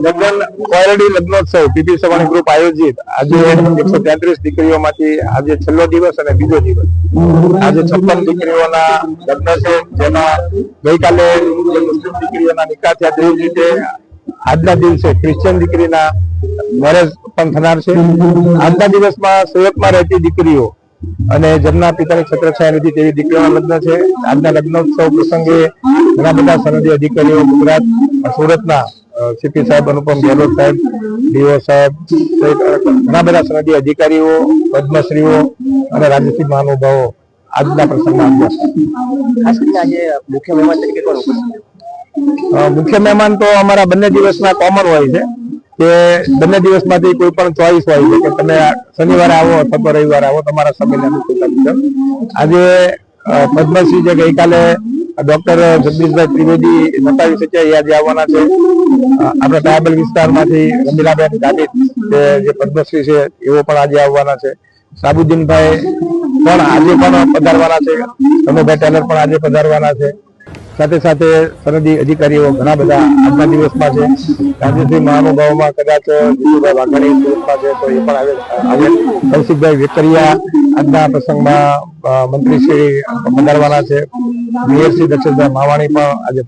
લગ્ન કોયરડી લગ્નોત્સવ PP Savani group આયોજિત આજે 133 દીકરીઓમાંથી આજે છેલ્લો દિવસ અને બીજો દિવસ આજે 56 દીકરીઓના લગ્ન છે, જેમાં ગઈકાલે મુસ્લિમ દીકરીઓના નિકાહ થયા તેવી રીતે આજના દિવસે ક્રિશ્ચિયન દીકરીના મેરેજ પણ થનાર છે. આજના દિવસમાં સુરતમાં રહેતી દીકરીઓ અને જેમના પિતાની છત્રછાયા નથી તેવી દીકરીઓના લગ્ન છે. આજના લગ્નોત્સવ પ્રસંગે ઘણા બધા સનદી અધિકારીઓ ગુજરાત સુરતના સીપી સાહેબ, અનુપમ ગેહલોત સાહેબ, ડીઓ સાહેબ ઘણા બધા સનદી અધિકારીઓ, પદ્મશ્રીઓ અને રાજકીય મહાનુભાવો આજના પ્રસંગમાં ખાસ કરીને આજે મુખ્ય મહેમાન તરીકે કોણ ઉપસ્થિત? મુખ્ય મહેમાન તો અમારા બંને દિવસના કોમન હોય છે કે બંને દિવસમાંથી કોઈ પણ ચોઈસ હોય છે કે તમે શનિવારે આવો અથવા તો રવિવારે આવો, તમારા સમયને અનુકૂળ. આજે પદ્મશ્રી જે ગઈકાલે ડોક્ટર જગદીશભાઈ ત્રિવેદી નતાવી શક્યા એ આજે આવવાના છે. આપણા ટ્રાયબલ વિસ્તારમાંથી રમીલાબેન ગામિત જે પદ્મશ્રી છે એવો પણ આજે આવવાના છે. સાબુદ્દીનભાઈ પણ આજે પણ પધારવાના છે. કનુભાઈ ટેલર પણ આજે પધારવાના છે. સાથે સાથે સનદી અધિકારીઓ ઘણા બધા આજના દિવસમાં છે. રાજ્યશ્રી મહાનુભાવોમાં કદાચ જીતુભાઈ વાઘાણી સુરતમાં છે તો એ પણ આવે. કૌશિકભાઈ વેકરિયા આજના પ્રસંગમાં મંત્રીશ્રી પધારવાના છે. મેયરશ્રી દક્ષેશભાઈ માવાણી પણ આજે